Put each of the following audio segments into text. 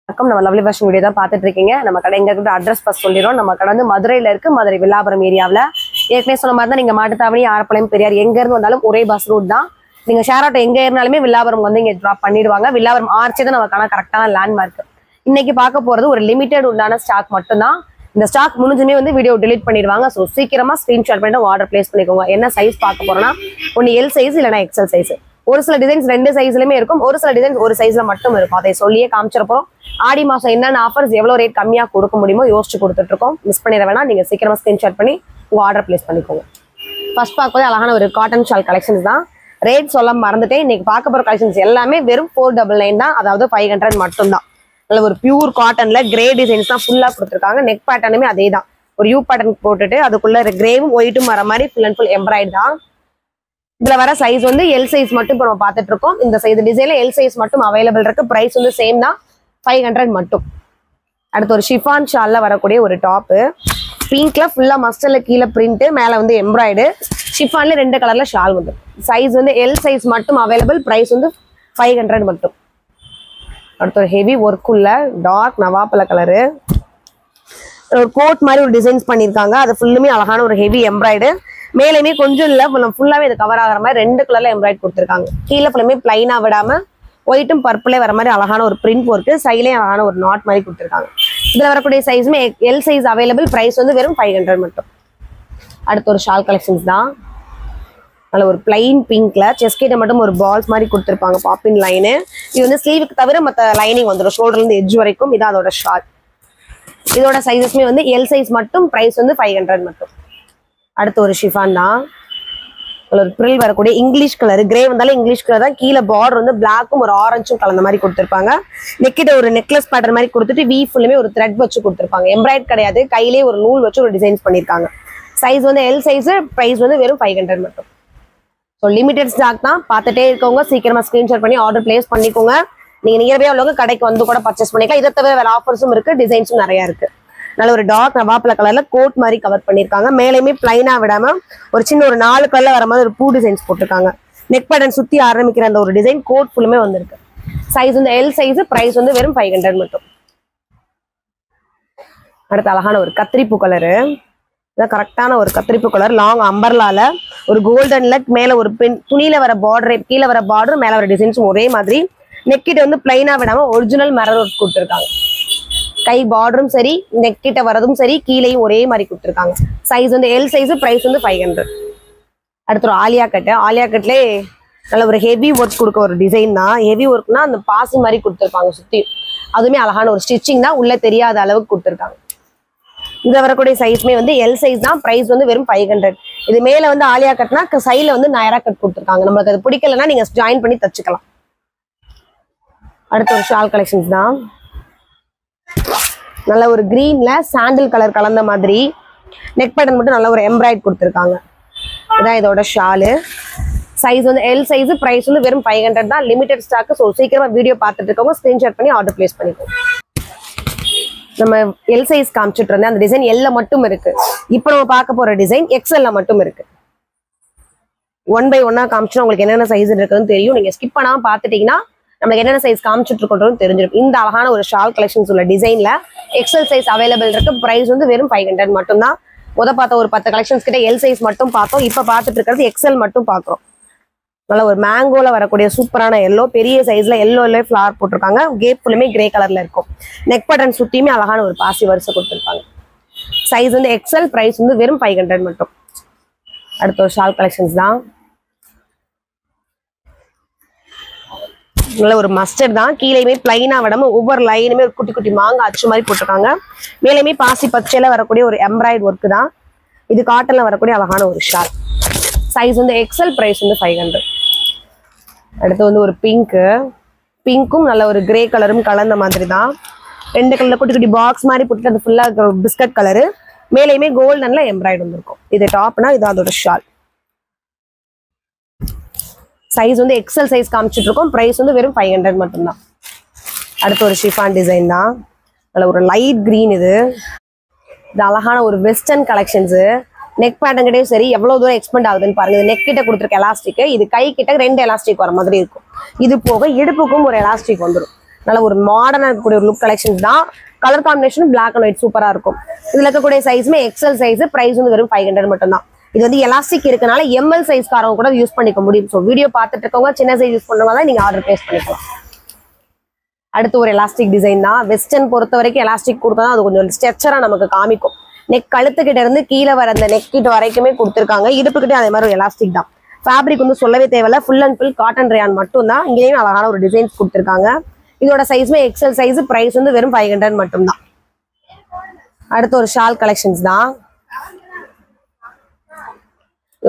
வணக்கம். நம்ம lovely fashion video தான் பார்த்துட்டு இருக்கீங்க. நம்ம கடை எங்க இருக்கு அட்ரஸ் ஃபர்ஸ்ட் சொல்லிடுறோம். நம்ம கடை வந்து மதுரையில இருக்கு, மதுரை வில்லாபுரம் ஏரியாவில். ஏற்கனவே சொன்ன மாதிரி தான் நீங்க மாட்டுத்தாவணி, ஆரப்பாளையம், பெரியார் எங்க இருந்து வந்தாலும் ஒரே பஸ் ரூட் தான். நீங்க ஷேர் ஆட்டோ எங்க ஏறினாலுமே வில்லாபுரம் வந்து இங்க டிராப் பண்ணிடுவாங்க. வில்லாபுரம் ஆர்ச்சே தான் நமக்கான கரெக்டான லேண்ட்மார்க். இன்னைக்கு பார்க்க போறது ஒரு லிமிடெட் உண்டான ஸ்டாக் மட்டும்தான். இந்த ஸ்டாக் முடிஞ்சுமே வந்து வீடியோ டிலீட் பண்ணிடுவாங்க. ஸோ சீக்கிரமா ஸ்கிரீன்ஷாட் பண்ணிட்டு ஆர்டர் பிளேஸ் பண்ணிக்கோங்க. என்ன சைஸ் பார்க்க போறோம்னா ஒன்னு எல் சைஸ் இல்லைன்னா எக்ஸல் சைஸ். ஒரு சில டிசைன்ஸ் ரெண்டு சைஸ்லயுமே இருக்கும், ஒரு சில டிசைன்ஸ் ஒரு சைஸ்ல மட்டும் இருக்கும். அதை சொல்லியே காமிச்சிருப்போம். ஆடி மாசம் என்னென்ன ஆஃபர்ஸ் எவ்வளவு ரேட் கம்மியா கொடுக்க முடியுமோ யோசிச்சு கொடுத்துட்டு இருக்கோம். மிஸ் பண்ணிட வேணாம். நீங்க சீக்கிரமா ஸ்கிரீன்ஷாட் பண்ணி உங்க ஆர்டர் பிளேஸ் பண்ணிக்கோங்க. ஃபர்ஸ்ட் பார்க்கும்போது அழகான ஒரு காட்டன் ஷால் கலெக்ஷன்ஸ் தான். ரேட் சொல்ல மறந்துட்டேன். இன்னைக்கு பார்க்க போற கலெக்ஷன்ஸ் எல்லாமே வெறும் 499 தான், அதாவது 500 மட்டும் தான். நல்ல ஒரு பியூர் காட்டன்ல கிரே டிசைன்ஸ் தான் ஃபுல்லா கொடுத்துருக்காங்க. நெக் பேட்டர்னுமே அதே தான், ஒரு யூ பேட்டர்ன் போட்டுட்டு அதுக்குள்ள கிரேவும் ஒயிட்டும் வர மாதிரி ஃபுல் அண்ட் ஃபுல் எம்ப்ராய்டு தான். இதுல வர சைஸ் வந்து எல் சைஸ் மட்டும் இப்போ நம்ம பார்த்துட்டு இருக்கோம். இந்த சைஸ் டிசைன்ல எல் சைஸ் மட்டும் அவைலபிள் இருக்கு. பிரைஸ் வந்து சேம் தான், 500 மட்டும். அடுத்து ஒரு ஷிஃபான் ஷால்ல வரக்கூடிய ஒரு டாப்பு, பிங்க்ல ஃபுல்லா மஸ்டர்ல கீழே பிரிண்ட், மேல வந்து எம்ப்ராய்டு. ஷிஃபான்ல 2 கலர்ல ஷால் வந்து சைஸ் வந்து எல் சைஸ் மட்டும் அவைலபிள். பிரைஸ் வந்து 500 மட்டும். அடுத்து ஒரு ஹெவி ஒர்க் உள்ள டார்க் நவாப்பழ கலரு, ஒரு கோட் மாதிரி ஒரு டிசைன்ஸ் பண்ணிருக்காங்க. அது ஃபுல்லுமே அழகான ஒரு ஹெவி எம்ப்ராய்டு. மேலுமே கொஞ்சம் இல்ல ஃபுல்லாவே இது கவர் ஆகிற மாதிரி 2 கலர்ல எம்ப்ராய்டு கொடுத்துருக்காங்க. கீழே ஃபுல்லுமே பிளைனா விடாம ஒயிட்டும் பர்பிளே வர மாதிரி அழகான ஒரு பிரிண்ட் ஒர்க்கு, சைட்லயும் அழகான ஒரு நாட் மாதிரி கொடுத்துருக்காங்க. இதுல வரக்கூடிய சைஸுமே எல் சைஸ் அவைலபிள். பிரைஸ் வந்து வெறும் 500 மட்டும். அடுத்து ஒரு ஷால் கலெக்ஷன்ஸ் தான். நல்ல ஒரு பிளைன் பிங்க்ல செஸ்ட் கிட்ட மட்டும் ஒரு பால்ஸ் மாதிரி கொடுத்துருப்பாங்க, பாப்பின் லைனு. இது வந்து ஸ்லீவுக்கு தவிர மற்ற லைனிங் வந்துடும், ஷோல்டர்ல இருந்து எட்ஜ் வரைக்கும். இது அதோட ஷார்ட். இதோட சைஸஸ்மே வந்து எல் சைஸ் மட்டும். பிரைஸ் வந்து 500 மட்டும். அடுத்து ஒரு ஷிஃபான் தான். ஒரு ப்ரில் வரக்கூடிய இங்கிலீஷ் கலர், கிரே வந்தாலும் இங்கிலீஷ் கலர் தான். கீழே பார்டர் வந்து பிளாக்கும் ஒரு ஆரஞ்சும் கலந்த மாதிரி கொடுத்துருப்பாங்க. நெக்கிட்ட ஒரு நெக்லஸ் பேட்டர்ன் மாதிரி கொடுத்துட்டு வீ ஃபுல்லுமே ஒரு த்ரெட் வச்சு கொடுத்துருப்பாங்க. எம்ப்ராய்ட் கிடையாது, கையிலேயே ஒரு நூல் வச்சு ஒரு டிசைன்ஸ் பண்ணியிருக்காங்க. சைஸ் வந்து எல் சைஸ். பிரைஸ் வந்து வெறும் 500 மட்டும். ஸோ லிமிடெட் ஸ்டாக் தான். பார்த்துட்டே இருக்கவங்க சீக்கிரமா ஸ்கிரீன்ஷாட் பண்ணி ஆர்டர் பிளேஸ் பண்ணிக்கோங்க. நீங்க நியர்பை உள்ளவங்க கடைக்கு வந்து கூட பர்ச்சேஸ் பண்ணிக்கலாம். இதை தவிர வேற ஆஃபர்ஸும் இருக்கு, டிசைன்ஸும் நிறைய இருக்கு. நல்ல ஒரு டார்க் நவாப்பழ கலர்ல கோட் மாதிரி கவர் பண்ணிருக்காங்க. மேலேயுமே பிளைனா விடாம ஒரு சின்ன ஒரு 4 கலர்ல வர மாதிரி ஒரு பூ டிசைன்ஸ் போட்டிருக்காங்க. நெக் பேட்டர்ன் சுத்தி ஆரம்பிக்கிற அந்த ஒரு டிசைன் கோட் ஃபுல்லுமே வந்திருக்கு. சைஸ் வந்து எல் சைஸ். பிரைஸ் வந்து வெறும் 500 மட்டும். அடுத்து அழகான ஒரு கத்திரிப்பூ கலரு, இதான் கரெக்டான ஒரு கத்திரிப்பூ கலர். லாங் அம்பர்லால ஒரு கோல்டன்ல மேல ஒரு பெண் துணியில வர பார்டர், கீழே வர பார்டர், மேல வர டிசைன்ஸும் ஒரே மாதிரி. நெக்கிட்ட வந்து பிளைனா விடாம ஒரிஜினல் மிரர் ஒர்க் கொடுத்துருக்காங்க. கை பார்டரும் சரி, நெக் கிட்ட வரதும் சரி, கீழையும் ஒரே மாதிரி கொடுத்துருக்காங்க. சைஸ் வந்து எல் சைஸ். பிரைஸ் வந்து 500. அடுத்து ஒரு ஆலியா கட்டு. ஆலியா கட்லே நல்ல ஒரு ஹெவி ஒர்க் கொடுக்க ஒரு டிசைன் தான். ஹெவி ஒர்க்னா அந்த பாசி மாதிரி கொடுத்துருப்பாங்க சுத்தி. அதுவுமே அழகான ஒரு ஸ்டிச்சிங் தான், உள்ள தெரியாத அளவுக்கு கொடுத்துருக்காங்க. இதை வரக்கூடிய சைஸ்மே வந்து எல் சைஸ் தான். பிரைஸ் வந்து வெறும் 500. இது மேல வந்து ஆலியா கட்னா சைட்ல வந்து நயரா கட் கொடுத்துருக்காங்க. நம்மளுக்கு அது பிடிக்கலன்னா நீங்க ஜாயின் பண்ணி தச்சுக்கலாம். அடுத்து ஒரு ஷால் கலெக்ஷன்ஸ் தான். நல்ல ஒரு கிரீன்ல சாண்டில் கலர் கலந்த மாதிரி நெக் பேட்டர்ன் மட்டும் நல்ல ஒரு எம்ப்ராய்ட் கொடுத்துருக்காங்க. இதான் இதோட ஷாலு. சைஸ் வந்து எல் சைஸ். பிரைஸ் வந்து வெறும் 500 தான். Limited stock. ஸோ சீக்கிரமா வீடியோ பார்த்துட்டு இருக்கவங்க ஸ்கிரீன்ஷாட் பண்ணி ஆர்டர் பிளேஸ் பண்ணிக்கோங்க. நம்ம எல் சைஸ் காமிச்சிட்டு இருந்தேன், அந்த டிசைன் எல்ல மட்டும் இருக்கு. இப்போ நம்ம பார்க்க போற டிசைன் எக்ஸ்எல்ல மட்டும் இருக்கு. 1 by 1 காமிச்சோம். உங்களுக்கு என்னென்ன சைஸ் இருக்குன்னு தெரியும். நீங்க ஸ்கிப் பண்ணாம பார்த்துட்டீங்கன்னா நமக்கு என்னென்ன சைஸ் காமிச்சிட்டு இருக்கோம் தெரிஞ்சிடும். இந்த அழகான ஒரு ஷால் கலெக்ஷன்ஸ் உள்ள டிசைன்ல எக்ஸ்எல் சைஸ் அவைலபிள் இருக்கு. பிரைஸ் வந்து வெறும் 500 மட்டும் தான். பார்த்த ஒரு 10 கலெக்ஷன்ஸ் கிட்ட எல் சைஸ் மட்டும் பார்த்தோம். இப்ப பார்த்துட்டு இருக்கிறது எக்ஸ்எல் மட்டும் பாக்குறோம். நல்ல ஒரு மேங்கோல வரக்கூடிய சூப்பரான எல்லோ, பெரிய சைஸ்ல எல்லோல ஃபிளவர் போட்டிருக்காங்க. கேப் ஃபுல்லுமே கிரே கலர்ல இருக்கும். நெக் பட்டன் சுத்தியுமே அழகான ஒரு பாசி வரிசை கொடுத்துருக்காங்க. சைஸ் வந்து எக்ஸ்எல். பிரைஸ் வந்து வெறும் 500 மட்டும். அடுத்த ஒரு ஷால் கலெக்ஷன்ஸ் தான். நல்ல ஒரு மஸ்டர்ட் தான். கீழேயுமே பிளைனா விடாம ஒவ்வொரு லைனுமே ஒரு குட்டி குட்டி மாங்காய் அச்சு மாதிரி போட்டிருக்காங்க. மேலேயுமே பாசி பச்சையில வரக்கூடிய ஒரு எம்ப்ராய்டு ஒர்க் தான். இது காட்டன்ல வரக்கூடிய அழகான ஒரு ஷால். சைஸ் வந்து எக்ஸ்எல். பிரைஸ் வந்து 500. அடுத்து வந்து ஒரு பிங்க்கும் நல்ல ஒரு கிரே கலரும் கலந்த மாதிரி தான். 2 கலர்ல குட்டி குட்டி பாக்ஸ் மாதிரி போட்டு அது ஃபுல்லா பிஸ்கட் கலரு. மேலேயுமே கோல்டன்ல எம்ப்ராய்டு வந்துருக்கும். இது டாப்னா இது அதோட ஷால். சைஸ் வந்து எக்ஸ்எல் சைஸ் காமிச்சிட்டு இருக்கோம். பிரைஸ் வந்து வெறும் 500 மட்டும்தான். அடுத்து ஒரு ஷிஃபான் டிசைன் தான். நல்ல ஒரு லைட் கிரீன். இது அழகான ஒரு வெஸ்டர்ன் கலெக்ஷன்ஸ். நெக் பேட்டர்ன் கிட்டே சரி எவ்வளவு தூரம் எக்ஸ்பெண்ட் ஆகுதுன்னு பாருங்க. இது நெக் கிட்ட கொடுத்துருக்க எலாஸ்டிக், இது கை கிட்ட 2 எலாஸ்டிக் வர மாதிரி இருக்கும். இது போக இடுப்புக்கும் ஒரு எலாஸ்டிக் வந்துடும். நல்ல ஒரு மாடர்னா இருக்கக்கூடிய ஒரு லுக் கலெக்ஷன்ஸ் தான். Colour combination black and white சூப்பரா இருக்கும். இதுல இருக்கக்கூடிய சைஸுமே எக்ஸல் சைஸ், பிரைஸ் வந்து வெறும் 500 மட்டும் தான். இது வந்து எலாஸ்டிக் இருக்கனால எம்எல் சைஸ் காரவங்க கூட யூஸ் பண்ணிக்க முடியும். ஸோ வீடியோ பார்த்துட்டு இருக்கவங்க சின்ன சைஸ் யூஸ் பண்றவங்க தான் நீங்க ஆர்டர் பிளேஸ் பண்ணிக்கலாம். அடுத்து ஒரு எலாஸ்டிக் டிசைன் தான். வெஸ்டர்ன் பொறுத்த வரைக்கும் எலாஸ்டிக் கொடுத்தா அது கொஞ்சம் ஸ்ட்ரெச்சரா நமக்கு காமிக்கும். நெக் கழுத்துக்கிட்ட இருந்து கீழே வர அந்த நெக் கிட்ட வரைக்குமே கொடுத்துருக்காங்க. இடுப்புக்கிட்டே அதே மாதிரி ஒரு எலாஸ்டிக் தான். ஃபேப்ரிக் வந்து சொல்லவே தேவையில்ல, full and full cotton rayon மட்டும் தான். இங்கேயும் அழகான ஒரு டிசைன்ஸ் கொடுத்துருக்காங்க. இதோட சைஸ்மே எக்ஸல் சைஸ், பிரைஸ் வந்து வெறும் 500 மட்டும் தான். அடுத்து ஒரு ஷால் கலெக்ஷன்ஸ் தான்.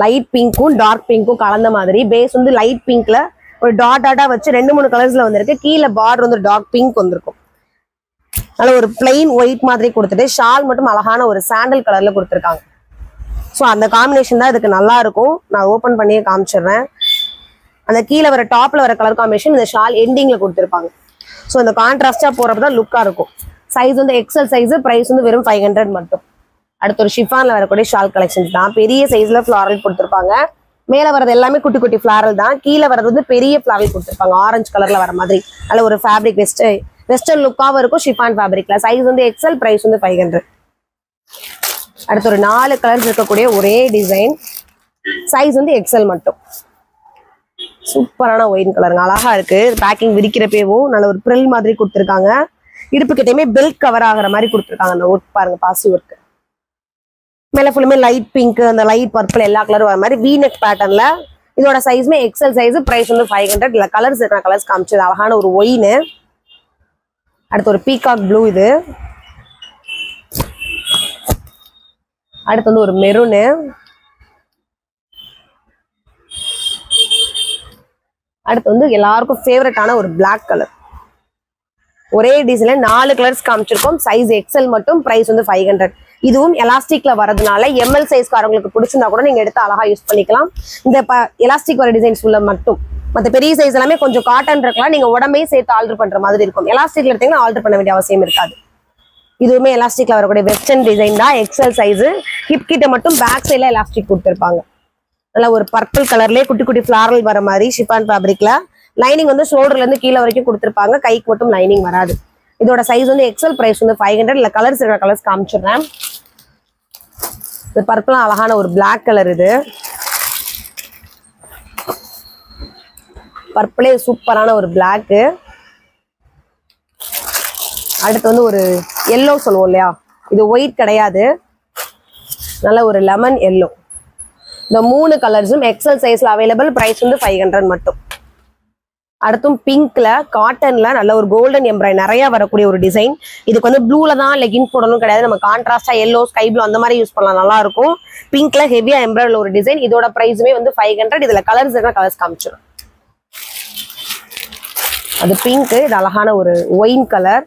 லைட் பிங்க்கும் டார்க் பிங்க்கும் கலந்த மாதிரி பேஸ் வந்து லைட் பிங்க்ல ஒரு டாட்டா வச்சு 2-3 கலர்ஸ்ல வந்திருக்கு. கீழே பார்டர் வந்து டார்க் பிங்க் வந்திருக்கும். நல்ல ஒரு பிளைன் ஒயிட் மாதிரி கொடுத்துட்டு ஷால் மட்டும் அழகான ஒரு சாண்டல் கலர்ல கொடுத்துருக்காங்க. ஸோ அந்த காம்பினேஷன் தான் இதுக்கு நல்லா இருக்கும். நான் ஓப்பன் பண்ணியே காமிச்சிடுறேன். அந்த கீழே வர டாப்ல வர கலர் காம்பினேஷன் இந்த ஷால் எண்டிங்ல கொடுத்துருப்பாங்க. ஸோ இந்த கான்ட்ராஸ்டா போறப்ப தான் லுக்கா இருக்கும். சைஸ் வந்து எக்ஸல் சைஸ், பிரைஸ் வந்து வெறும் 500 மட்டும். அடுத்து ஒரு ஷிஃபான்ல வரக்கூடிய ஷால் கலெக்ஷன்ஸ் தான். பெரிய சைஸ்ல ஃபிளாரல் கொடுத்துருப்பாங்க. மேல வரது எல்லாமே குட்டி குட்டி ஃபிளாரல் தான். கீழே வரது வந்து பெரிய ஃபிளாரல் கொடுத்துருப்பாங்க, ஆரஞ்சு கலர்ல வர மாதிரி. நல்ல ஒரு ஃபேப்ரிக் வெஸ்டர்ன் லுக்காவும் இருக்கும் ஷிஃபான் ஃபேப்ரிக்ல. சைஸ் வந்து எக்ஸல், பிரைஸ் வந்து 500. அடுத்து ஒரு 4 கலர்ஸ் இருக்கக்கூடிய ஒரே டிசைன். சைஸ் வந்து எக்ஸல் மட்டும். சூப்பரான ஒயின் கலருங்க, அழகா இருக்கு. பேக்கிங் விரிக்கிறப்பேவும் நல்ல ஒரு ப்ரில் மாதிரி கொடுத்துருக்காங்க. இடுப்பு கிட்டயுமே பெல்ட் கவர் ஆகிற மாதிரி கொடுத்துருக்காங்க. அந்த ஒர்க் பாருங்க, பாசி ஒர்க். மேல ஃபுல்லுமே லைட் பிங்க், அந்த லைட் பர்பிள் எல்லா கலரும் வர மாதிரி வீநெக் பேட்டர்ன்ல. இதோட சைஸ்மே எக்ஸல் சைஸ், பிரைஸ் வந்து 500. இல்ல கலர்ஸ் இருக்கிற கலர்ஸ் காமிச்சது. அழகான ஒரு ஒயின். அடுத்து ஒரு பீகாக் ப்ளூ. இது அடுத்து வந்து ஒரு மெரூனு. அடுத்து வந்து எல்லாருக்கும் ஃபேவரட்டான ஒரு பிளாக் கலர். ஒரே டிசைன்ல 4 கலர்ஸ் காமிச்சிருக்கோம். சைஸ் எக்ஸல் மட்டும், பிரைஸ் வந்து 500. இதுவும் எலாஸ்டிக்ல வரதுனால எம்எல் சைஸ் காரங்களுக்கு பிடிச்சிருந்தா கூட நீங்க எடுத்து அழகா யூஸ் பண்ணிக்கலாம். இந்த எலாஸ்டிக் வர டிசைன்ஸ் உள்ள மட்டும். மற்ற பெரிய சைஸ் எல்லாமே கொஞ்சம் காட்டன் இருக்கலாம், நீங்க உடம்பே சேர்த்து ஆல்டர் பண்ற மாதிரி இருக்கும். எலாஸ்டிக்ல எடுத்தீங்கன்னா ஆல்டர் பண்ண வேண்டிய அவசியம் இருக்காது. இதுவுமே எலாஸ்டிக்ல வரக்கூடிய வெஸ்டர்ன் டிசைன் தான். XL size. ஹிப் கிட்ட மட்டும் பேக் சைட்ல எலாஸ்டிக் கொடுத்துருப்பாங்க. நல்லா ஒரு பர்பிள் கலர்லயே குட்டி குட்டி ஃபிளாரல் வர மாதிரி ஷிஃபான் ஃபேப்ரிக்ல. லைனிங் வந்து ஷோல்டர்ல இருந்து கீழே வரைக்கும் கொடுத்துருப்பாங்க. கைக்கு மட்டும் லைனிங் வராது. இதோட சைஸ் வந்து எக்ஸல், பிரைஸ் வந்து 500. இல்ல கலர்ஸ் இருக்கிற கலர்ஸ் காமிச்சிடுறேன். இது பர்பிள் அழகான ஒரு பிளாக் கலர். இது பர்பிளே சூப்பரான ஒரு பிளாக். அடுத்து வந்து ஒரு எல்லோ சொல்லுவோம் இல்லையா, இது ஒயிட் கிடையாது, நல்ல ஒரு லெமன் எல்லோ. இந்த 3 கலர்ஸும் எக்ஸல் சைஸ்ல அவைலபிள். பிரைஸ் வந்து 500 மட்டும். அடுத்தும் பிங்க்ல காட்டன்ல நல்ல ஒரு கோல்டன் எம்ப்ராய்டரி நிறைய வரக்கூடிய ஒரு டிசைன். இதுக்கு வந்து ப்ளூல தான் லெகின்ஸ் போடணும் கிடையாது. நம்ம கான்ட்ராஸ்டா எல்லோ, ஸ்கை ப்ளூ அந்த மாதிரி யூஸ் பண்ணலாம், நல்லா இருக்கும். பிங்க்ல ஹெவியா எம்ப்ராய்டரி ஒரு டிசைன். இதோட பிரைஸுமே வந்து 500. இதுல கலர்ஸ் இருக்கிற கலர்ஸ் காமிச்சிடும். அது பிங்க். இது அழகான ஒரு wine colour.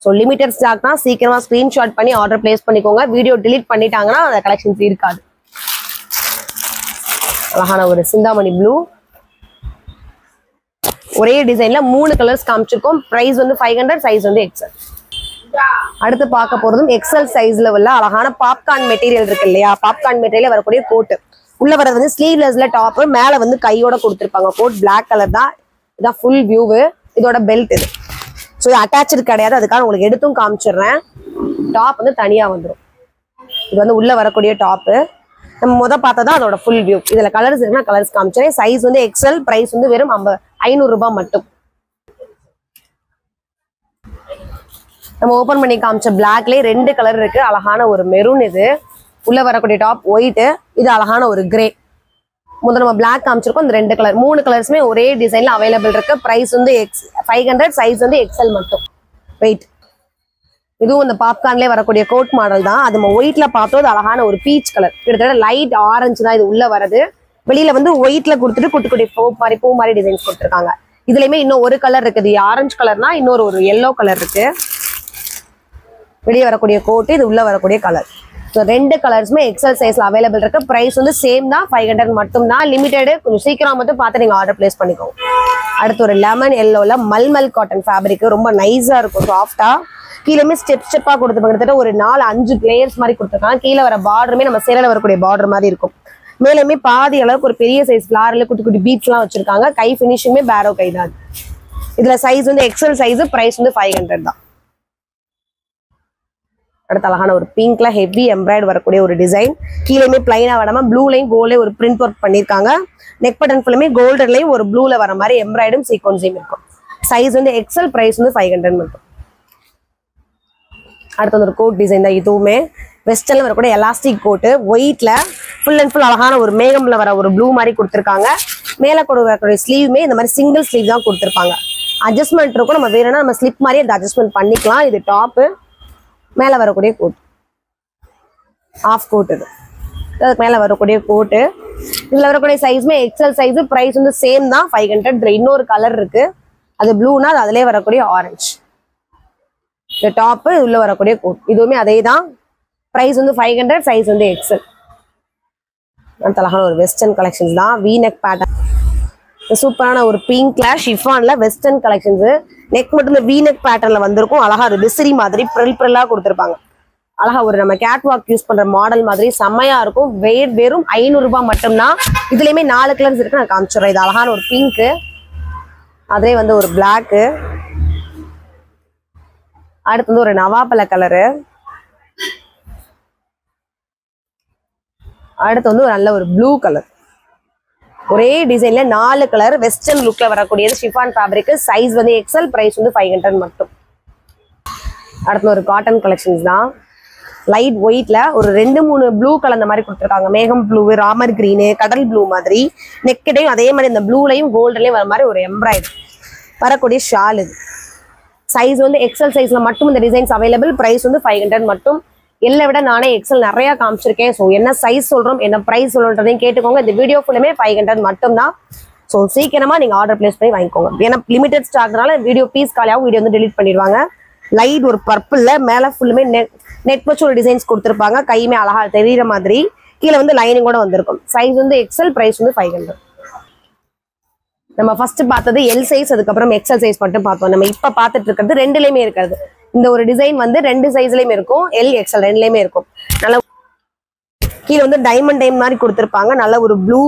So limited stock தான். சீக்கிரமா ஸ்கிரீன்ஷாட் பண்ணி ஆர்டர் பிளேஸ் பண்ணிக்கோங்க. வீடியோ டிலீட் பண்ணிட்டாங்கன்னா அந்த கலெக்ஷன்ஸ் இருக்காது. அழகான ஒரு சிந்தாமணி ப்ளூ. ஒரே டிசைன்ல 3 கலர்ஸ் காமிச்சிருக்கோம். பிரைஸ் வந்து 500. சைஸ் வந்து எக்ஸல். அடுத்து பார்க்க போறதும் எக்ஸல் சைஸ்ல உள்ள அழகான பாப்கார்ன் மெட்டீரியல் இருக்கு இல்லையா, பாப்கார்ன் மெட்டீரியல் வரக்கூடிய கோட். உள்ள வரது வந்து ஸ்லீவ்லெஸ்ல டாப், மேல வந்து கையோட கொடுத்துருப்பாங்க. கோட் பிளாக் கலர் தான். இதான் ஃபுல் வியூவு. இதோட பெல்ட் இது. ஸோ இது அட்டாச்சு கிடையாது, அதுக்காக உங்களுக்கு எடுத்தும் காமிச்சிடுறேன். டாப் வந்து தனியா வந்துடும். இது வந்து உள்ள வரக்கூடிய டாப்பு. நம்ம பார்த்ததான் அதோட ஃபுல் வியூ. இதுல கலர்ஸ் இருக்குன்னா கலர்ஸ் காமிச்சிடுறேன். சைஸ் வந்து எக்ஸல். பிரைஸ் வந்து வெறும் 500 ரூபாய் மட்டும். நம்ம ஓபன் பண்ணி காமிச்ச பிளாக்லயே 2 கலர் இருக்கு. அழகான ஒரு மெரூன். இது உள்ள வரக்கூடிய டாப் ஒயிட். இது அழகான ஒரு கிரே. முதல்ல நம்ம பிளாக் காமிச்சிருக்கோம். இந்த 2 கலர் 3 கலர்ஸுமே ஒரே டிசைன்ல அவைலபிள் இருக்கு. பிரைஸ் வந்து 500. சைஸ் வந்து எக்ஸல் மட்டும். வெயிட். இதுவும் இந்த பாப்கார்ன்லேயே வரக்கூடிய கோட் மாடல் தான். அது நம்ம ஒயிட்ல பார்த்தோம். அது அழகான ஒரு பீச் கலர், கிட்டத்தட்ட லைட் ஆரஞ்சு தான் இது உள்ள வருது. வெளியில வந்து ஒயிட்ல கொடுத்துட்டு குட்டி குட்டி பூ மாதிரி டிசைன்ஸ் கொடுத்துருக்காங்க. இதுலயுமே இன்னும் ஒரு கலர் இருக்குது. ஆரஞ்சு கலர்னா இன்னொரு ஒரு எல்லோ கலர் இருக்கு. வெளியே வரக்கூடிய கோட்டு, இது உள்ள வரக்கூடிய கலர். ஸோ 2 கலர்ஸுமே எக்ஸல் சைஸ்ல அவைலபிள் இருக்கு. பிரைஸ் வந்து சேம் தான், 500 மட்டும் தான். லிமிடெடு. கொஞ்சம் சீக்கிரம் மட்டும் பார்த்து நீங்க ஆர்டர் பிளேஸ் பண்ணிக்கோங்க. அடுத்து ஒரு லெமன் எல்லோல மல்மல் காட்டன் ஃபேப்ரிக். ரொம்ப நைஸா இருக்கும், சாஃப்டா. கீழே ஸ்டெப்பா கொடுத்துருப்பாங்க. கிட்டத்தட்ட ஒரு 4-5 லேயர்ஸ் மாதிரி கொடுத்துருக்காங்க. கீழே வர பார்டருமே நம்ம சேலையில வரக்கூடிய பார்டர் மாதிரி இருக்கும். மேலுமே பாதி அளவுக்கு ஒரு பெரிய சைஸ் ஃபிளார்ல குட்டி குட்டி பீட்ஸ் எல்லாம் வச்சிருக்காங்க. கை பினிஷிங்குமே பேரோ கை தான். இதுல சைஸ் வந்து எக்ஸல் சைஸ், பிரைஸ் வந்து 500 தான். அடுத்த அழகான ஒரு பிங்க்ல ஹெவி எம்ப்ராய்டரி வரக்கூடிய ஒரு டிசைன். கீழேயுமே பிளைனா வராம ப்ளூலையும் கோல்ட்லயும் ஒரு பிரிண்ட் ஒர்க் பண்ணிருக்காங்க. நெக் பட்டன் ஃபுல்லுமே கோல்டன்லயும் ஒரு ப்ளூல வர மாதிரி எம்ப்ராய்டும் சீக்வன்ஸையும் இருக்கும். சைஸ் வந்து எக்ஸல், பிரைஸ் வந்து 500 மட்டும். அடுத்து வந்து ஒரு கோட் டிசைன் தான். இதுவுமே வெஸ்டர்ன்ல வரக்கூடிய எலாஸ்டிக் கோட்டு, ஒயிட்ல ஃபுல் அண்ட் ஃபுல் அழகான ஒரு மேகம்ல வர ஒரு ப்ளூ மாதிரி கொடுத்துருக்காங்க. மேல கொடுக்கக்கூடிய ஸ்லீவுமே இந்த மாதிரி சிங்கிள் ஸ்லீவ் தான் கொடுத்துருப்பாங்க. அட்ஜஸ்ட்மெண்ட் இருக்கும், நம்ம வேணும்னா நம்ம ஸ்லிப் மாதிரி அந்த அட்ஜஸ்ட்மெண்ட் பண்ணிக்கலாம். இது டாப்பு, மேல வரக்கூடிய கோட் ஆஃப் கோட். இது அதுக்கு மேல வரக்கூடிய கோட்டு. இதுல வரக்கூடிய சைஸ்மே எக்ஸல் சைஸ், பிரைஸ் வந்து சேம் தான் 500. இதுல இன்னொரு கலர் இருக்கு, அது ப்ளூனா அது அதிலே வரக்கூடிய ஆரஞ்சு. இந்த டாப்பு உள்ள வரக்கூடிய கோட் இதுவுமே அதே தான். பிரைஸ் வந்து 500, சைஸ் வந்து எக்ஸல். அழகான ஒரு வெஸ்டர்ன் கலெக்ஷன்ஸ் தான். வி நெக் பேட்டர்ன், சூப்பரான ஒரு பிங்க்ல ஷிஃபான்ல வெஸ்டர்ன் கலெக்ஷன்ஸ். நெக் மட்டும் இந்த வி நெக் பேட்டர்ன்ல வந்திருக்கும். அழகா ஒரு விசிறி மாதிரி ப்ரில்லா கொடுத்துருப்பாங்க. அழகா ஒரு நம்ம கேட் வாக் யூஸ் பண்ற மாடல் மாதிரி செம்மையா இருக்கும். வெறும் 500 ரூபாய் மட்டும்தான். இதுலயுமே 4 கலர்ஸ் இருக்கு, நான் காமிச்சிடுறேன். இது அழகான ஒரு பிங்க், அதே வந்து ஒரு பிளாக், அடுத்து வந்து ஒரு நவாப்பழ கலரு, அடுத்து வந்து ஒரு நல்ல ஒரு ப்ளூ கலர். ஒரே டிசைன்ல 4 கலர் வெஸ்டர்ன் லுக்ல வரக்கூடியது. ஷிஃபான் ஃபேப்ரிக், சைஸ் வந்து எக்ஸல், பிரைஸ் வந்து 500 மட்டும். அடுத்து ஒரு காட்டன் கலெக்ஷன்ஸ் தான். லைட் ஒயிட்ல ஒரு 2-3 ப்ளூ கலர் மாதிரி கொடுத்துருக்காங்க. மேகம் ப்ளூ, ராமர் கிரீனு, கடல் ப்ளூ மாதிரி. நெக்கிட்டையும் அதே மாதிரி இந்த ப்ளூலையும் கோல்டுலயும் வர மாதிரி ஒரு எம்ப்ராய்டரி வரக்கூடிய ஷால். இது சைஸ் வந்து எக்ஸல் சைஸ்ல மட்டும் இந்த டிசைன்ஸ் அவைலபிள். பிரைஸ் வந்து 500 மட்டும். எல்லை விட நானே எக்ஸல் நிறைய காமிச்சிருக்கேன். ஸோ என்ன சைஸ் சொல்றோம், என்ன பிரைஸ் சொல்றதையும் கேட்டுக்கோங்க. இந்த வீடியோ ஃபுல்லுமே 500 மட்டும் தான். ஸோ சீக்கிரமா நீங்க ஆர்டர் பிளேஸ் பண்ணி வாங்கிக்கோங்க. ஏன்னா லிமிடெட் ஸ்டாக்னால வீடியோ பீஸ் காலியாகவும் வீடியோ வந்து டெலிட் பண்ணிடுவாங்க. லைட் ஒரு பர்பிள்ல மேல ஃபுல்லுமே நெட் வச்சு ஒரு டிசைன்ஸ் கொடுத்துருப்பாங்க. கையுமே அழகா தெரியுற மாதிரி. கீழே வந்து லைனிங் கூட வந்திருக்கும். சைஸ் வந்து எக்ஸல், பிரைஸ் வந்து 500. நம்ம ஃபர்ஸ்ட் பார்த்தது எல் சைஸ், அதுக்கப்புறம் எக்ஸல் சைஸ் மட்டும் பார்த்தோம். நம்ம இப்ப பார்த்துட்டு இருக்கிறது ரெண்டுலயுமே இருக்கிறது. இந்த ஒரு டிசைன் வந்து 2 சைஸ்லயுமே இருக்கும். எல், எக்ஸல் ரெண்டுலயுமே இருக்கும். நல்ல கீழே வந்து டைமண்ட் மாதிரி கொடுத்துருப்பாங்க. நல்ல ஒரு ப்ளூ,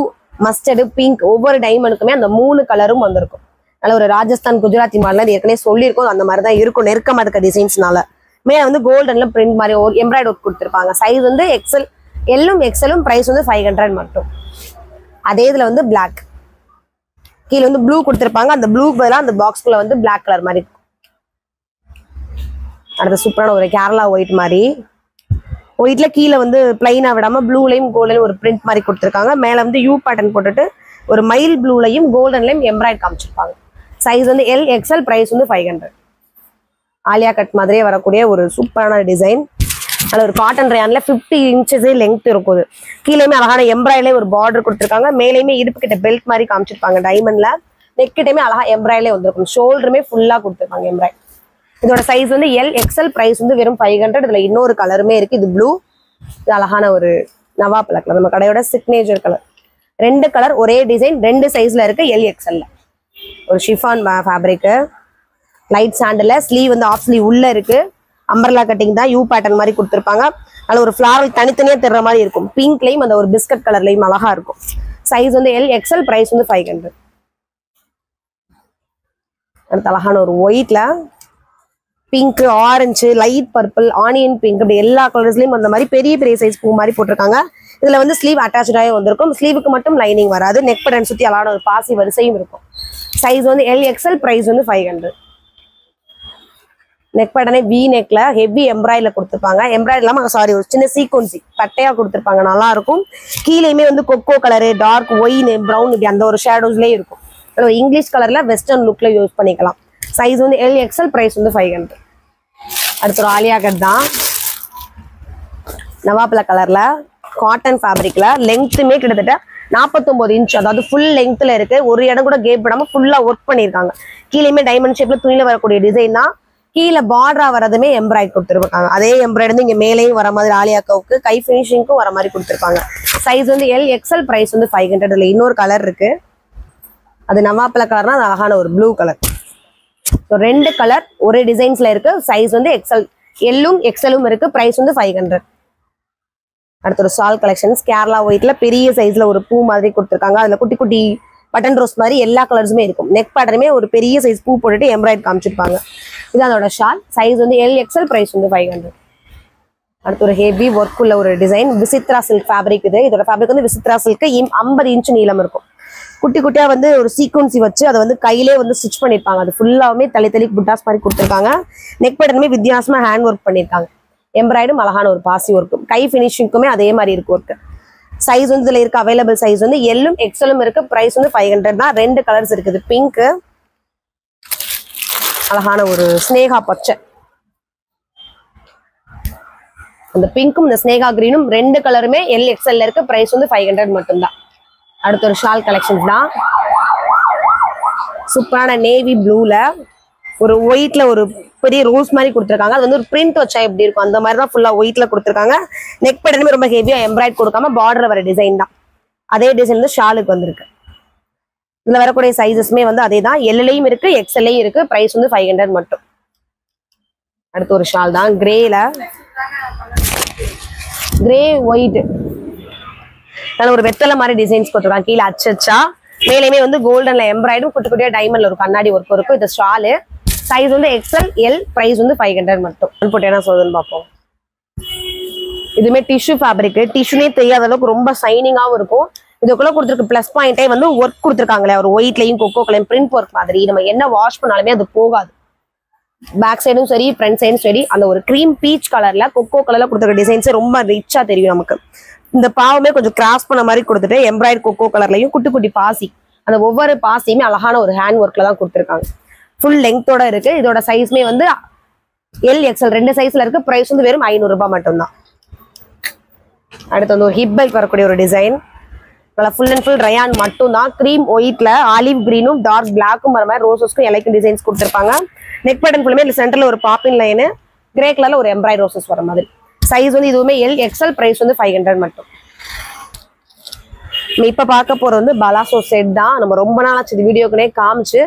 மஸ்டர்டு, பிங்க், ஒவ்வொரு டைமண்டுக்குமே அந்த 3 கலரும் வந்திருக்கும். நல்ல ஒரு ராஜஸ்தான் குஜராத்தி மாடல் ஏற்கனவே சொல்லியிருக்கோம். அந்த மாதிரி தான் இருக்கும் நெருக்கமா இருக்க டிசைன்ஸ்னால. மேல வந்து கோல்டன்ல பிரிண்ட் மாதிரி ஒரு எம்ப்ராய்டரி ஒர்க் கொடுத்துருப்பாங்க. சைஸ் வந்து எக்ஸல், எல்லும் எக்ஸலும், பிரைஸ் வந்து 500 மட்டும். அதே இதுல வந்து பிளாக், கீழே வந்து ப்ளூ கொடுத்துருப்பாங்க. அந்த ப்ளூக்கு பதிலாக அந்த பாக்ஸ்குள்ள வந்து பிளாக் கலர் மாதிரி. அடுத்த சூப்பரான ஒரு கேரளா ஒயிட் மாதிரி. ஒயிட்ல கீழே வந்து பிளைனா விடாம ப்ளூலையும் கோல்டன்லையும் ஒரு பிரிண்ட் மாதிரி கொடுத்துருக்காங்க. மேல வந்து யூ பேட்டர்ன் போட்டுட்டு ஒரு மயில் ப்ளூலையும் கோல்டன்லையும் எம்ப்ராய்டரி காமிச்சிருப்பாங்க. சைஸ் வந்து எல், எக்ஸல், பிரைஸ் வந்து 500. ஆலியா கட் மாதிரியே வரக்கூடிய ஒரு சூப்பரான டிசைன். அதில் ஒரு காட்டன் ரயான்ல 50 இன்ச்சஸே லெங்த் இருக்குது. கீழேயுமே அழகான எம்ப்ராய்டரிலே ஒரு பார்டர் கொடுத்துருக்காங்க. மேலேயுமே இடுப்பு கிட்ட பெல்ட் மாதிரி காமிச்சிருப்பாங்க டைமண்ட்ல. நெக்கிட்டையுமே அழகா எம்ப்ராய்டரிலே வந்திருக்கும். ஷோல்டருமே ஃபுல்லா கொடுத்துருப்பாங்க எம்ப்ராய்டரி. இதோட சைஸ் வந்து எல், எக்ஸல், பிரைஸ் வந்து வெறும் 500. இதுல இன்னொரு கலருமே இருக்கு. இது ப்ளூ, இது அழகான ஒரு நவாப்பழ கலர், நம்ம கடையோட சிக்னேச்சர் கலர். 2 கலர் ஒரே டிசைன் 2 சைஸ்ல இருக்கு. எல், எக்ஸல்ல ஒரு ஷிஃபான் ஃபேப்ரிக். லைட் சாண்டில், ஸ்லீவ் வந்து ஆஃப் ஸ்லீவ் உள்ள இருக்கு. அம்பர்லா கட்டிங் தான். யூ பேட்டர்ன் மாதிரி கொடுத்துருப்பாங்க. அதில் ஒரு ஃபிளாரல் தனித்தனியா தெர்ற மாதிரி இருக்கும். பிங்க்லையும் அந்த ஒரு பிஸ்கட் கலர்லையும் அழகா இருக்கும். சைஸ் வந்து எல், எக்ஸல், பிரைஸ் வந்து 500. அடுத்து அழகான ஒரு ஒயிட்ல pink, orange, light purple, onion pink, அப்படி எல்லா கலர்ஸ்லயும் அந்த மாதிரி பெரிய பெரிய சைஸ் பூ மாதிரி போட்டிருக்காங்க. இதுல வந்து ஸ்லீவ் அட்டாச்சாகவே வந்திருக்கும். ஸ்லீவுக்கு மட்டும் லைனிங் வராது. நெக் பட்டன் சுத்தி அழகான ஒரு பாசி வரிசையும் இருக்கும். சைஸ் வந்து எல், எக்ஸல், பிரைஸ் வந்து 500. நெக் பட்டனே வி நெக்ல ஹெவி எம்ப்ராய்டரில கொடுத்துருப்பாங்க. எம்ப்ராய்டரி இல்லாம ஒரு சின்ன சீக்வன்சி பட்டையா கொடுத்துருப்பாங்க. நல்லா இருக்கும். கீழேயுமே வந்து cocoa colour, dark wine, brown, இப்படி அந்த ஒரு ஷேடோஸ்லயே இருக்கும். இங்கிலீஷ் கலர்ல வெஸ்டர்ன் லுக்ல யூஸ் பண்ணிக்கலாம். சைஸ் வந்து எல், எக்ஸல், பிரைஸ் வந்து 500. அடுத்த ஒரு ஆலியா கட் தான். நவாப்பழ கலர்ல காட்டன் ஃபேப்ரிக்ல லெங்க்த்துமே கிட்டத்தட்ட 49 இன்ச், அதாவது ஃபுல் லெங்க்த்ல இருக்கு. ஒரு இடம் கூட கேப் விடாம ஃபுல்லா ஒர்க் பண்ணிருக்காங்க. கீழேயுமே டைமண்ட் ஷேப்ல துணியில வரக்கூடிய டிசைன் தான். கீழே பார்டரா வரதுமே எம்ப்ராய்டரி கொடுத்துருப்பாங்க. அதே எம்ப்ராய்டரி இங்க மேலேயும் வர மாதிரி ஆலியாக்காவுக்கு கை ஃபினிஷிங்க்கும் வர மாதிரி கொடுத்துருப்பாங்க. சைஸ் வந்து எல், எக்ஸல், பிரைஸ் வந்து 500. இதுல இன்னொரு கலர் இருக்கு. அது நவாப்பழ கலர்னா அது அழகான ஒரு ப்ளூ கலர். 2 கலர் ஒரே டிசைன்ஸ்ல இருக்கு. சைஸ் வந்து எக்ஸல், எல்லும் எக்ஸலும் இருக்கு. பிரைஸ் வந்து 500. அடுத்த ஒரு சால் கலெக்ஷன்ஸ். கேரளா ஒயிட்ல பெரிய சைஸ்ல ஒரு பூ மாதிரி கொடுத்துருக்காங்க. அதுல குட்டி குட்டி பட்டன் ரோஸ் மாதிரி எல்லா கலர்ஸுமே இருக்கும். நெக் பேட்டர்னுமே ஒரு பெரிய சைஸ் பூ போட்டுட்டு எம்ப்ராய்ட் காமிச்சிருப்பாங்க. இது அதோட ஷால். சைஸ் வந்து LXL, பிரைஸ் வந்து 500. அடுத்து ஒரு ஹெவி ஒர்க் உள்ள ஒரு டிசைன் விசித்ரா சில்க் ஃபேப்ரிக். இதோட ஃபேப்ரிக் வந்து விசித்ரா சில்க் 50 இன்ச் நீளம் இருக்கும். குட்டி குட்டியா வந்து ஒரு சீக்வன்சி வச்சு அதை வந்து கையிலே வந்து ஸ்டிச் பண்ணிருப்பாங்க. அது ஃபுல்லாவுமே தளி புட்டாஸ் மாதிரி கொடுத்துருக்காங்க. நெக் பேட்டர்னுமே வித்தியாசமா ஹேண்ட் ஒர்க் பண்ணிருக்காங்க. எம்ப்ராய்டும் அழகான ஒரு பாசி ஒர்க். கை ஃபினிஷிங்க்குமே அதே மாதிரி இருக்கு ஒர்க். சைஸ் வந்து இதுல இருக்க அவைலபிள் சைஸ் வந்து L-ம் XL-ம் இருக்கு. பிரைஸ் வந்து 500 தான். 2 கலர்ஸ் இருக்குது. பிங்க், அழகான ஒரு ஸ்னேகா பச்சை. அந்த பிங்க்கும் இந்த ஸ்னேகா கிரீனும் 2 கலருமே L-XL இருக்கு. பிரைஸ் வந்து 500 மட்டும்தான். அடுத்த ஒரு ஷால் கலெக்ஷன் தான். சூப்பரான நேவி ப்ளூல ஒரு ஒயிட்ல ஒரு பெரிய ரோஸ் மாதிரி கொடுத்துருக்காங்க. அது வந்து ஒரு பிரிண்ட் வச்சா எப்படி இருக்கும் அந்த மாதிரி தான் ஃபுல்லா ஒயிட்ல கொடுத்துருக்காங்க. நெக் பேட்டர்னுமே ரொம்ப ஹெவியா எம்ப்ராய்ட் கொடுக்காம பார்டர் வர டிசைன் தான். அதே டிசைன் வந்து ஷாலுக்கு வந்திருக்கு. இதுல வரக்கூடிய சைஸஸ்மே வந்து அதே தான். L-லையும் இருக்கு, XL-லையும் இருக்கு. பிரைஸ் வந்து 500 மட்டும். அடுத்து ஒரு ஷால் தான் கிரேல, கிரே ஒயிட் ஒரு வெத்தலை மாதிரி டிசைன்ஸ் கொடுத்துருக்காங்க. கீழே அச்சா மேலேயுமே வந்து கோல்டன்ல எம்ப்ராய்டும் குட்டி குட்டியா டைமண்ட்ல ஒரு கண்ணாடி ஒர்க் இருக்கும். இது ஷாலு. சைஸ் வந்து XL, L. பிரைஸ் வந்து 500 மட்டும். போட்டு என்ன சொல்லுதுன்னு பார்ப்போம். இதுமே டிஷ்யூ ஃபேப்ரிக். டிஷ்யூனே தெரியாத அளவுக்கு ரொம்ப சைனிங்காவும் இருக்கும். இதுக்குள்ள கொடுத்துருக்கு பிளஸ் பாயிண்டே வந்து ஒர்க் கொடுத்துருக்காங்களே ஒரு ஒயிட்லையும் கொக்கோ கலையும் பிரிண்ட் ஒர்க் மாதிரி. நம்ம என்ன வாஷ் பண்ணாலுமே அது போகாது. பேக் சைடும் சரி, ஃப்ரண்ட் சைடும் சரி, அந்த ஒரு கிரீம் பீச் கலர்ல கொக்கோ கலர்ல கொடுத்துருக்க டிசைன்ஸே ரொம்ப ரிச்சா தெரியும் நமக்கு. இந்த பாவமே கொஞ்சம் கிராஸ் பண்ண மாதிரி கொடுத்துட்டு எம்ப்ராய்டு கொக்கோ கலர்லையும் குட்டி குட்டி பாசி, அந்த ஒவ்வொரு பாசியுமே அழகான ஒரு ஹேண்ட் ஒர்க்ல தான் கொடுத்துருக்காங்க. ஃபுல் லெங்த்தோட இருக்கு. இதோட சைஸ்மே வந்து L-XL 2 சைஸ்ல இருக்கு. பிரைஸ் வந்து வெறும் 500 ரூபாய் மட்டும்தான். அடுத்து வந்து ஒரு ஹிப் பெல்ட் வரக்கூடிய ஒரு டிசைன். நல்லா ஃபுல் அண்ட் ஃபுல் ரயான் மட்டும் தான். கிரீம் ஒயிட்ல ஆலிவ் கிரீனும் டார்க் பிளாக்கும் வர மாதிரி ரோசஸ்க்கும் எலைக்கும் டிசைன்ஸ் கொடுத்துருப்பாங்க. நெக் பேட்டர்ன் ஃபுல்லுமே சென்டர்ல ஒரு பாப்பின் லைனு, கிரே கலர்ல ஒரு எம்ப்ராய்டு ரோசஸ் வர மாதிரி. சைஸ் வந்து இதுவுமே L-XL. பிரைஸ் வந்து 500 மட்டும். நம்ம இப்ப பார்க்க போறது வந்து பலாசோ செட் தான். நம்ம ரொம்ப நாளாச்சு இந்த வீடியோக்குனே காமிச்சு.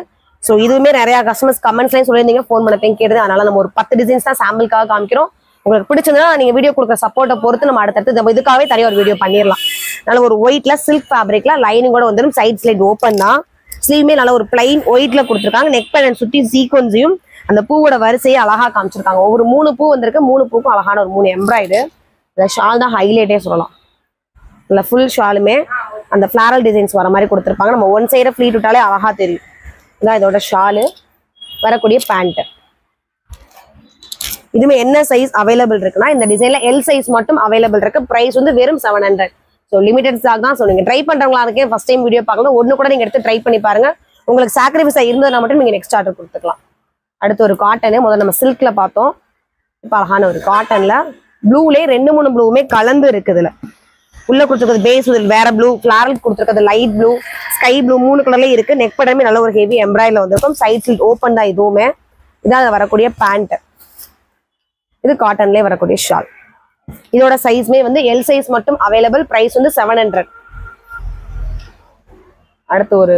ஸோ இதுவுமே நிறைய கஸ்டமர்ஸ் கமெண்ட்ஸ்லையும் சொல்லியிருந்தீங்க, ஃபோன் பண்ண கேட்குறது. அதனால நம்ம ஒரு 10 டிசைன்ஸ் தான் சாம்பிளுக்காக காமிக்கிறோம். உங்களுக்கு பிடிச்சதுன்னா நீங்க வீடியோ கொடுக்குற சப்போர்ட்டை பொறுத்து நம்ம அடுத்தடுத்து நம்ம இதுக்காகவே தனியாக ஒரு வீடியோ பண்ணிடலாம். நல்ல ஒரு ஒயிட்ல சில்க் ஃபேப்ரிக்ல லைனிங் கூட வந்துடும். சைட் ஸ்லைட் ஓப்பன் தான். ஸ்லீவ்மே நல்ல ஒரு பிளைன் ஒயிட்ல கொடுத்துருக்காங்க. நெக் பேட்டர்ன் சுற்றி சீக்வன்ஸையும் அந்த பூவோட வரிசையை அழகா காமிச்சிருக்காங்க. ஒவ்வொரு 3 பூ வந்திருக்கு. 3 பூக்கும் அழகான ஒரு 3 எம்ப்ராய்டு. இந்த ஷால் தான் ஹைலைட்டே சொல்லலாம். இல்லை ஃபுல் ஷாலுமே அந்த ஃபிளாரல் டிசைன்ஸ் வர மாதிரி கொடுத்துருப்பாங்க. நம்ம ஒன் சைடை ஃப்ளீட் விட்டாலே அழகா தெரியும். இதான் இதோட ஷாலு. வரக்கூடிய பேண்ட். இதுமே என்ன சைஸ் அவைலபிள் இருக்குன்னா இந்த டிசைன்ல L சைஸ் மட்டும் அவைலபிள் இருக்கு. பிரைஸ் வந்து வெறும் 700. ஸோ லிமிடெட் ஸ்டாக் தான். ஸோ நீங்க ட்ரை பண்றவங்களா இருக்கே ஃபர்ஸ்ட் டைம் வீடியோ பார்க்கலாம். ஒன்று கூட நீங்க எடுத்து ட்ரை பண்ணி பாருங்க. உங்களுக்கு சாக்ரிஃபைஸா இருந்ததுனா மட்டும் நீங்க நெக்ஸ்ட் ஆர்டர் கொடுத்துக்கலாம். அடுத்து ஒரு காட்டனு. முதல்ல நம்ம சில்க்ல பார்த்தோம். இப்போ அழகான ஒரு காட்டன்ல ப்ளூலே 2-3 ப்ளூவுமே கலந்து இருக்குதுல. உள்ள கொடுத்துருக்கிறது பேஸ் வேற ப்ளூ, ஃபிளாரல் கொடுத்துருக்கிறது லைட் ப்ளூ, ஸ்கை ப்ளூ 3 கலர்ல இருக்கு. நெக் பேட்டர்மே நல்ல ஒரு ஹெவி எம்ப்ராய்டர்ல வந்திருக்கும். சைட் ஸ்லிட் ஓப்பன் தான் இதுவுமே. இதான் வரக்கூடிய பேண்ட். இது காட்டன்லேயே வரக்கூடிய ஷால். இதோட சைஸ்மே வந்து L சைஸ் மட்டும் அவைலபிள். பிரைஸ் வந்து 700. அடுத்து ஒரு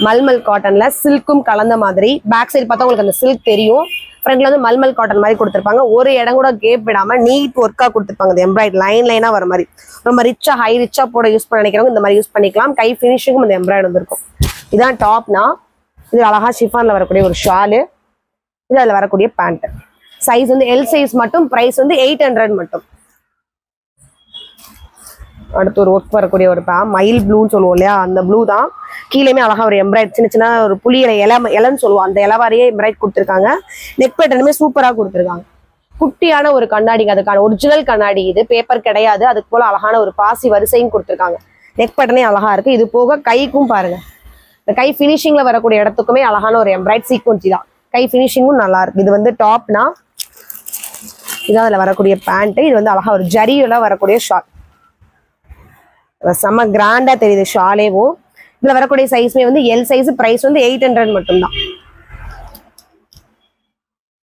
மல்மல் காட்டன்ல சில்க்கும் கலந்த மாதிரி. பேக் சைடு பார்த்தா உங்களுக்கு அந்த சில்க் தெரியும். ஃப்ரண்ட்ல வந்து மல்மல் காட்டன் மாதிரி கொடுத்துருப்பாங்க. ஒரு இடம் கூட கேப் விடாம நீட் ஒர்க்கா கொடுத்துருப்பாங்க. இந்த எம்ப்ராய்டு லைனா வர மாதிரி ரொம்ப ரிச்சா ஹை ரிச்சா போட யூஸ் பண்ண நினைக்கிறவங்க இந்த மாதிரி யூஸ் பண்ணிக்கலாம். கை ஃபினிஷிங்கும் இந்த எம்ப்ராய்டு வந்துருக்கும். இதான் டாப்னா. இது அழகா ஷிஃபான்ல வரக்கூடிய ஒரு ஷாலு. இது அதுல வரக்கூடிய பேண்ட். சைஸ் வந்து L சைஸ் மட்டும். பிரைஸ் வந்து 800 மட்டும். அடுத்து ஒரு ஒர்க் வரக்கூடிய ஒரு மயில் ப்ளூன்னு சொல்லுவோம் இல்லையா, அந்த ப்ளூ தான். கீழேயுமே அழகா ஒரு எம்ப்ராய்ட் சின்ன சின்ன ஒரு புளியில இலைன்னு சொல்லுவோம், அந்த இலவாரியே எம்ப்ராய்ட் கொடுத்துருக்காங்க. நெக் பேட்டர்னுமே சூப்பரா கொடுத்துருக்காங்க. குட்டியான ஒரு கண்ணாடிங்க, அதுக்கான ஒரிஜினல் கண்ணாடி. இது பேப்பர் கிடையாது. அதுக்கு போல அழகான ஒரு பாசி வரிசையும் கொடுத்துருக்காங்க. நெக் பேட்டர்னே அழகா இருக்கு. இது போக கைக்கும் பாருங்க, இந்த கை ஃபினிஷிங்ல வரக்கூடிய இடத்துக்குமே அழகான ஒரு எம்ப்ராய்ட் சீக்வன்சி தான். கை ஃபினிஷிங்கும் நல்லா இருக்கு. இது வந்து டாப்னா, இதான் அதுல வரக்கூடிய பேண்ட். இது வந்து அழகா ஒரு ஜரியோட வரக்கூடிய ஷால். செம்ம கிராண்டா தெரியுது ஷாலேவும். இதுல வரக்கூடிய சைஸ்மே வந்து L சைஸ். பிரைஸ் வந்து 800 மட்டும்தான்.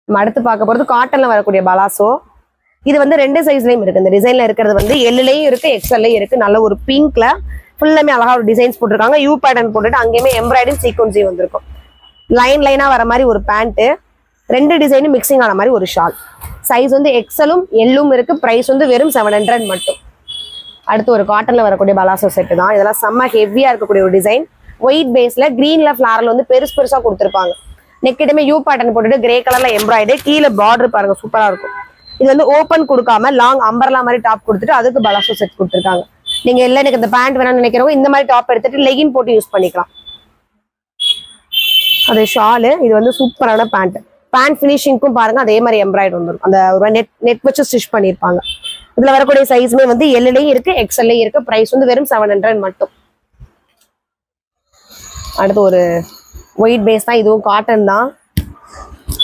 நம்ம அடுத்து பார்க்க போறது காட்டன்ல வரக்கூடிய பலாசோ. இது வந்து 2 சைஸ்லயும் இருக்கு. இந்த டிசைன்ல இருக்கிறது வந்து L-லையும் இருக்கு, XL-லையும் இருக்கு. நல்ல ஒரு பிங்க்ல ஃபுல்லாமே அழகா ஒரு டிசைன்ஸ் போட்டிருக்காங்க. யூ பேட்டர்ன் போட்டுட்டு அங்கேயுமே எம்ப்ராய்டிங் சீக்வன்ஸையும் வந்திருக்கும். லைனா வர மாதிரி ஒரு பேண்ட். 2 டிசைனும் மிக்சிங் ஆன மாதிரி ஒரு ஷால். சைஸ் வந்து XL-ம் L-ம் இருக்கு. பிரைஸ் வந்து வெறும் 700 மட்டும். அடுத்து ஒரு காட்டன்ல வரக்கூடிய பலாசோ செட்டு தான். இதெல்லாம் செம்ம ஹெவியா இருக்கக்கூடிய ஒரு டிசைன். ஒயிட் பேஸ்ல கிரீன்ல ஃபிளாரல் வந்து பெருசு பெருசா கொடுத்துருப்பாங்க. நெக்கிட்டமே யூ பேட்டர்ன் போட்டுட்டு கிரே கலர்ல எம்ப்ராய்டரி, கீழே பார்டர் பாருங்க சூப்பரா இருக்கும். இது வந்து ஓப்பன் கொடுக்காம லாங் அம்பர்லா மாதிரி டாப் கொடுத்துட்டு அதுக்கு பலாசோ செட் கொடுத்துருக்காங்க. நீங்க எல்லாம் எனக்கு இந்த பேண்ட் வேணும்னு நினைக்கிறவங்க இந்த மாதிரி டாப் எடுத்துட்டு லெகின் போட்டு யூஸ் பண்ணிக்கலாம். அது ஷாலு. இது வந்து சூப்பரான பேண்ட். பேண்ட் ஃபினிஷிங்க்கும் பாருங்க அதே மாதிரி எம்ப்ராய்டரி வந்துடும். அந்த ஒரு நெட் வச்சு ஸ்டிச் பண்ணியிருப்பாங்க. இதுல வரக்கூடிய சைஸ்மே வந்து எல்லையும் இருக்கு, எக்ஸ்எல்லையும் இருக்கு. பிரைஸ் வந்து வெறும் 700 மட்டும். அடுத்து ஒரு ஒயிட் பேஸ் தான், இதுவும் காட்டன் தான்.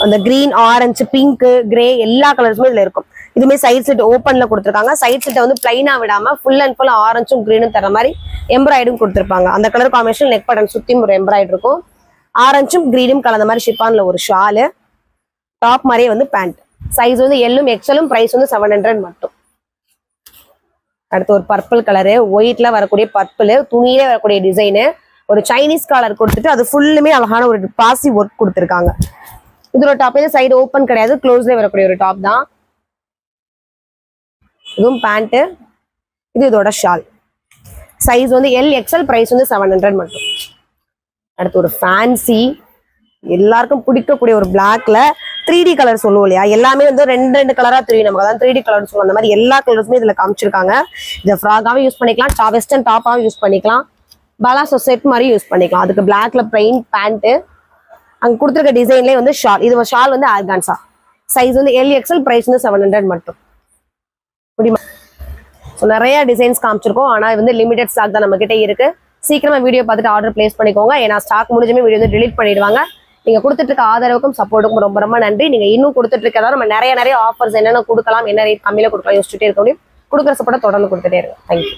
அந்த கிரீன், ஆரஞ்சு, பிங்க், கிரே எல்லா கலர்ஸுமே இதுல இருக்கும். இதுமே சைட் செட் ஓப்பன்ல கொடுத்துருக்காங்க. சைட் செட்டை வந்து பிளைனா விடாம ஃபுல் அண்ட் ஃபுல் ஆரஞ்சும் கிரீனும் தர மாதிரி எம்ப்ராய்டும் கொடுத்துருப்பாங்க. அந்த கலர் காம்பினேஷன் நெக் பட்டன் சுத்தியும் ஒரு எம்ப்ராய்டு இருக்கும். ஆரஞ்சும் கிரீனும் கலந்த மாதிரி ஷிப்பான்ல ஒரு ஷாலு, டாப் மாதிரியே வந்து பேண்ட். சைஸ் வந்து எல்லும் எக்ஸலும். பிரைஸ் வந்து 700 மட்டும். அடுத்து ஒரு பர்பிள் கலரு, ஒயிட்ல வரக்கூடிய பர்பிள் துணியிலே வரக்கூடிய டிசைனு, ஒரு சைனீஸ் காலர் கொடுத்துட்டு அது ஃபுல்லுமே அழகான ஒரு பாசி ஒர்க் கொடுத்துருக்காங்க. இதோட டாப் சைடு ஓப்பன் கிடையாது, க்ளோஸ்ல வரக்கூடிய ஒரு டாப் தான். இதுவும் பேண்ட். இது இதோட ஷால். சைஸ் வந்து எல் எக்ஸ்எல். பிரைஸ் வந்து 700 மட்டும். அடுத்து ஒரு ஃபேன்சி, எல்லாருக்கும் பிடிக்கக்கூடிய ஒரு பிளாக்ல 3D கலர் சொல்லுவோம் இல்லையா, எல்லாமே வந்து ரெண்டு கலரா தெரியும் நமக்கு. அதான் 3D கலர் சொல்லுவோம். அந்த மாதிரி எல்லா கலர்ஸுமே இதுல காமிச்சிருக்காங்க. இதை ஃப்ராகாவும் யூஸ் பண்ணிக்கலாம், வெஸ்டர்ன் டாப்பாவும் யூஸ் பண்ணிக்கலாம், பலாசோ செட் மாதிரி யூஸ் பண்ணிக்கலாம். அதுக்கு பிளாக்ல பிளைன் பேண்ட், அங்க கொடுத்துருக்க டிசைன்லேயே வந்து ஷால். இது ஷால் வந்து ஆர்கான்சா. சைஸ் வந்து எல் எக்ஸ்எல். பிரைஸ் வந்து 700 மட்டும். முடியுமா? ஸோ நிறைய டிசைன்ஸ் காமிச்சிருக்கோம். ஆனால் வந்து லிமிடெட் ஸ்டாக் தான் நம்ம கிட்ட இருக்கு. சீக்கிரமா வீடியோ பார்த்துட்டு ஆர்டர் பிளேஸ் பண்ணிக்கோங்க. ஏன்னா ஸ்டாக் முடிஞ்சுமே வீடியோ வந்து டிலீட் பண்ணிடுவாங்க. நீங்க கொடுத்துட்டு இருக்க ஆதரவுக்கும் சப்போர்ட்டுக்கும் ரொம்ப ரொம்ப நன்றி. நீங்க இன்னும் கொடுத்துட்டு இருக்கதா நம்ம நிறைய ஆஃபர்ஸ் என்னென்ன கொடுக்கலாம், என்ன ரேட் கம்மியில கொடுக்கலாம் யோசிச்சுட்டே இருக்க முடியும். கொடுக்குற சப்போர்ட்டை தொடர்ந்து கொடுத்துட்டே இருக்கும். தேங்க்யூ.